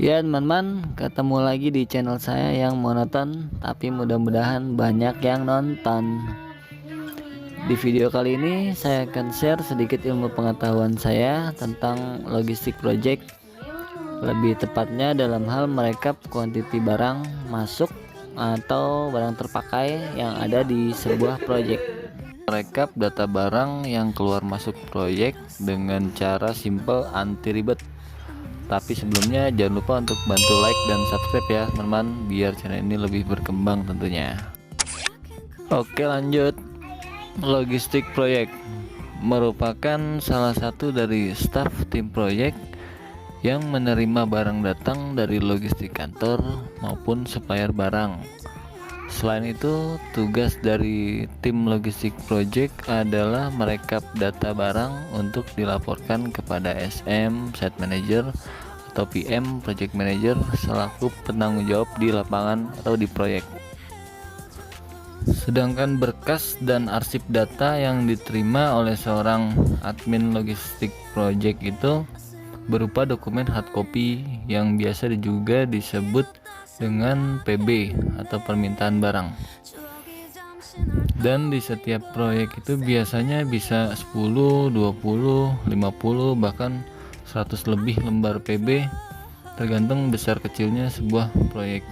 Ya teman-teman, ketemu lagi di channel saya yang monoton, tapi mudah-mudahan banyak yang nonton. Di video kali ini saya akan share sedikit ilmu pengetahuan saya tentang logistik project, lebih tepatnya dalam hal merekap kuantiti barang masuk atau barang terpakai yang ada di sebuah project. Merekap data barang yang keluar masuk proyek dengan cara simple, anti ribet. Tapi sebelumnya jangan lupa untuk bantu like dan subscribe ya teman-teman, biar channel ini lebih berkembang tentunya. Oke, lanjut. Logistik proyek merupakan salah satu dari staf tim proyek yang menerima barang datang dari logistik kantor maupun supplier barang. Selain itu, tugas dari tim logistik project adalah merekap data barang untuk dilaporkan kepada SM, Site Manager, atau PM, Project Manager, selaku penanggung jawab di lapangan atau di proyek. Sedangkan berkas dan arsip data yang diterima oleh seorang admin logistik project itu berupa dokumen hard copy yang biasa juga disebut dengan PB atau permintaan barang. Dan di setiap proyek itu biasanya bisa 10, 20, 50, bahkan 100 lebih lembar PB, tergantung besar kecilnya sebuah proyek.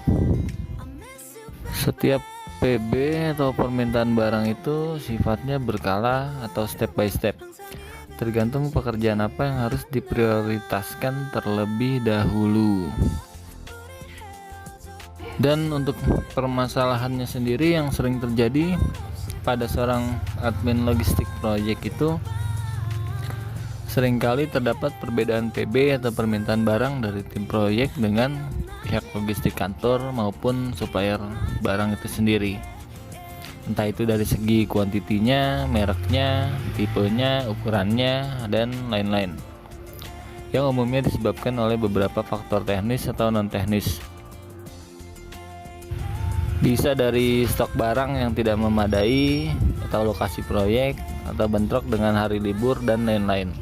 Setiap PB atau permintaan barang itu sifatnya berkala atau step by step, tergantung pekerjaan apa yang harus diprioritaskan terlebih dahulu. Dan untuk permasalahannya sendiri yang sering terjadi pada seorang admin logistik project itu, seringkali terdapat perbedaan PB atau permintaan barang dari tim proyek dengan pihak logistik kantor maupun supplier barang itu sendiri. Entah itu dari segi kuantitinya, mereknya, tipenya, ukurannya, dan lain-lain, yang umumnya disebabkan oleh beberapa faktor teknis atau non-teknis. Bisa dari stok barang yang tidak memadai, atau lokasi proyek, atau bentrok dengan hari libur, dan lain-lain.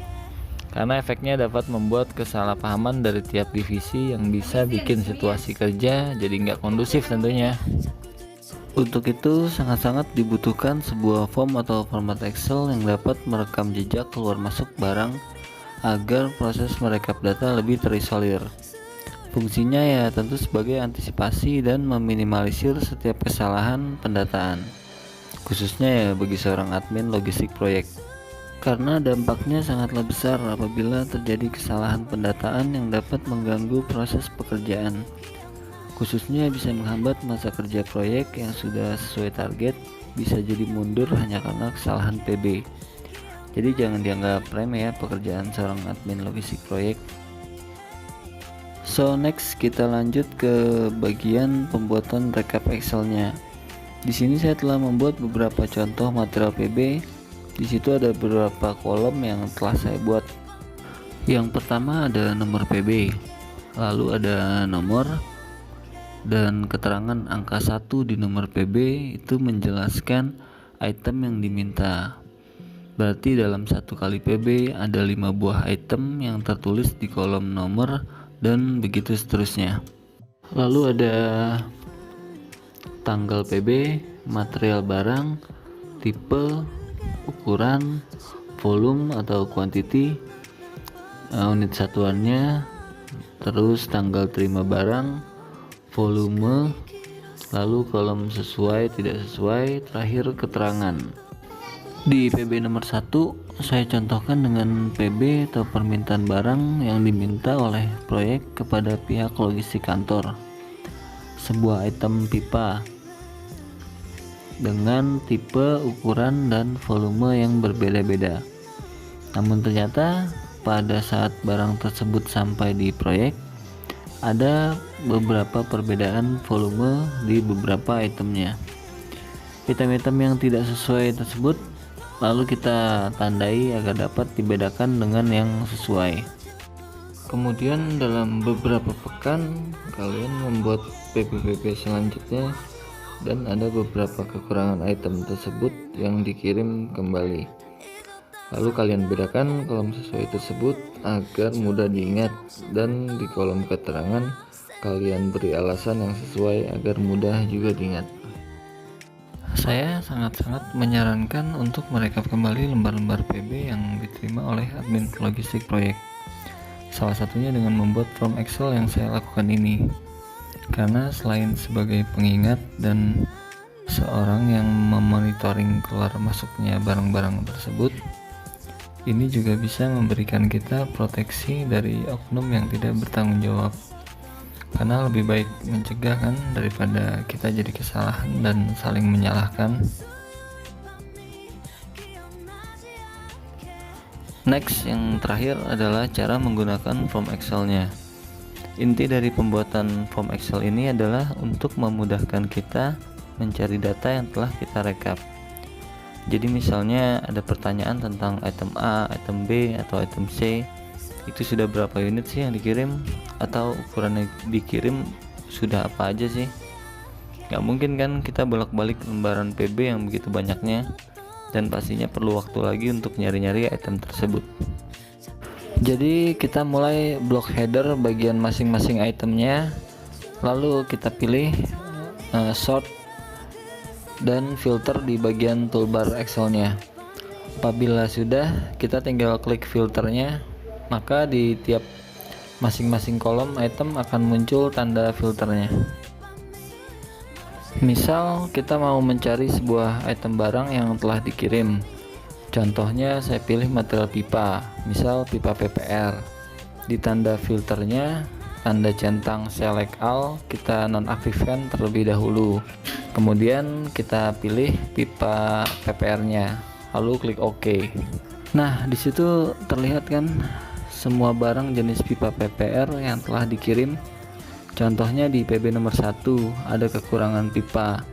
Karena efeknya dapat membuat kesalahpahaman dari tiap divisi yang bisa bikin situasi kerja jadi nggak kondusif tentunya. Untuk itu sangat-sangat dibutuhkan sebuah form atau format Excel yang dapat merekam jejak keluar masuk barang agar proses merekap data lebih terisolir. Fungsinya ya tentu sebagai antisipasi dan meminimalisir setiap kesalahan pendataan, khususnya ya bagi seorang admin logistik proyek, karena dampaknya sangatlah besar apabila terjadi kesalahan pendataan yang dapat mengganggu proses pekerjaan, khususnya bisa menghambat masa kerja proyek yang sudah sesuai target, bisa jadi mundur hanya karena kesalahan PB. Jadi jangan dianggap remeh ya pekerjaan seorang admin logistik proyek. So next kita lanjut ke bagian pembuatan rekap Excelnya. Di sini saya telah membuat beberapa contoh material PB. Di situ ada beberapa kolom yang telah saya buat. Yang pertama ada nomor PB, lalu ada nomor dan keterangan angka 1 di nomor PB itu menjelaskan item yang diminta. Berarti dalam satu kali PB ada 5 buah item yang tertulis di kolom nomor dan begitu seterusnya. Lalu ada tanggal PB, material barang, tipe, ukuran, volume atau quantity, unit satuannya, terus tanggal terima barang, volume, lalu kolom sesuai tidak sesuai, terakhir keterangan. Di PB nomor 1 saya contohkan dengan PB atau permintaan barang yang diminta oleh proyek kepada pihak logistik kantor, sebuah item pipa dengan tipe, ukuran, dan volume yang berbeda-beda. Namun ternyata pada saat barang tersebut sampai di proyek, ada beberapa perbedaan volume di beberapa itemnya. Item-item yang tidak sesuai tersebut lalu kita tandai agar dapat dibedakan dengan yang sesuai. Kemudian dalam beberapa pekan kalian membuat PPPP selanjutnya dan ada beberapa kekurangan item tersebut yang dikirim kembali. Lalu kalian bedakan kolom sesuai tersebut agar mudah diingat, dan di kolom keterangan kalian beri alasan yang sesuai agar mudah juga diingat. Saya sangat-sangat menyarankan untuk merekap kembali lembar-lembar PB yang diterima oleh admin logistik proyek. Salah satunya dengan membuat form Excel yang saya lakukan ini. Karena selain sebagai pengingat dan seorang yang memonitoring keluar masuknya barang-barang tersebut, ini juga bisa memberikan kita proteksi dari oknum yang tidak bertanggung jawab. Karena lebih baik mencegah kan daripada kita jadi kesalahan dan saling menyalahkan. Next, yang terakhir adalah cara menggunakan form Excel-nya. Inti dari pembuatan form Excel ini adalah untuk memudahkan kita mencari data yang telah kita rekap. Jadi misalnya ada pertanyaan tentang item A, item B, atau item C, itu sudah berapa unit sih yang dikirim, atau ukuran yang dikirim sudah apa aja sih. Gak mungkin kan kita bolak-balik lembaran PB yang begitu banyaknya, dan pastinya perlu waktu lagi untuk nyari-nyari item tersebut. Jadi kita mulai blok header bagian masing-masing itemnya, lalu kita pilih sort dan filter di bagian toolbar Excel-nya. Apabila sudah, kita tinggal klik filternya, maka di tiap masing-masing kolom item akan muncul tanda filternya. Misal kita mau mencari sebuah item barang yang telah dikirim. Contohnya saya pilih material pipa, misal pipa PPR. Di tanda filternya, tanda centang select all kita nonaktifkan terlebih dahulu. Kemudian kita pilih pipa PPR-nya, lalu klik OK. Nah, disitu terlihat kan semua barang jenis pipa PPR yang telah dikirim. Contohnya di PB nomor 1 ada kekurangan pipa,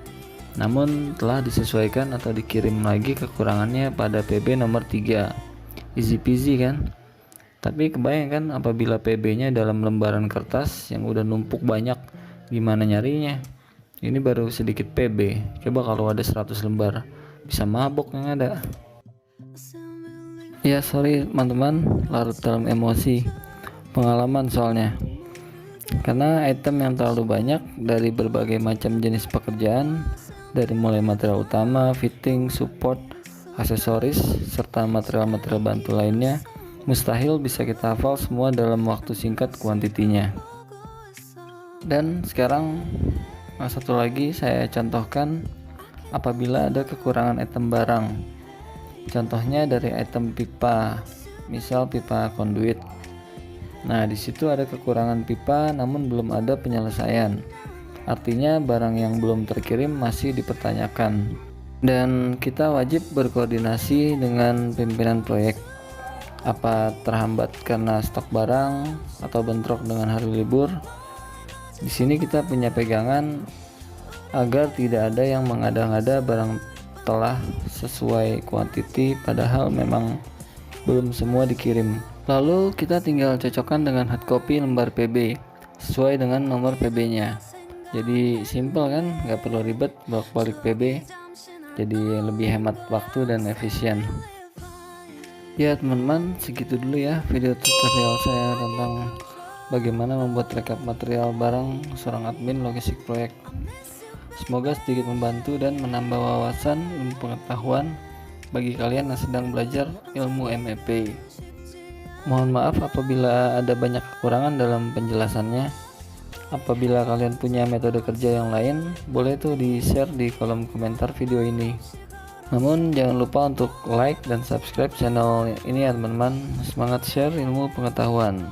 namun telah disesuaikan atau dikirim lagi kekurangannya pada PB nomor 3. Easy peasy kan? Tapi kebayang kan apabila PB-nya dalam lembaran kertas yang udah numpuk banyak, gimana nyarinya? Ini baru sedikit PB, coba kalau ada 100 lembar, bisa mabok yang ada. Ya sorry teman-teman, larut dalam emosi, pengalaman soalnya. Karena item yang terlalu banyak dari berbagai macam jenis pekerjaan, dari mulai material utama, fitting, support, aksesoris, serta material-material bantu lainnya, mustahil bisa kita hafal semua dalam waktu singkat kuantitinya. Dan sekarang satu lagi saya contohkan apabila ada kekurangan item barang. Contohnya dari item pipa, misal pipa konduit. Nah, di situ ada kekurangan pipa namun belum ada penyelesaian. Artinya barang yang belum terkirim masih dipertanyakan. Dan kita wajib berkoordinasi dengan pimpinan proyek. Apa terhambat karena stok barang atau bentrok dengan hari libur? Di sini kita punya pegangan agar tidak ada yang mengada-ngada barang telah sesuai kuantiti padahal memang belum semua dikirim. Lalu kita tinggal cocokkan dengan hard copy lembar PB sesuai dengan nomor PB-nya. Jadi simple kan, nggak perlu ribet bolak-balik PB. Jadi lebih hemat waktu dan efisien. Ya teman-teman, segitu dulu ya video tutorial saya tentang bagaimana membuat rekap material barang seorang admin logistik proyek. Semoga sedikit membantu dan menambah wawasan ilmu pengetahuan bagi kalian yang sedang belajar ilmu MEP. Mohon maaf apabila ada banyak kekurangan dalam penjelasannya. Apabila kalian punya metode kerja yang lain, boleh tuh di-share di kolom komentar video ini. Namun jangan lupa untuk like dan subscribe channel ini ya teman-teman. Semangat share ilmu pengetahuan.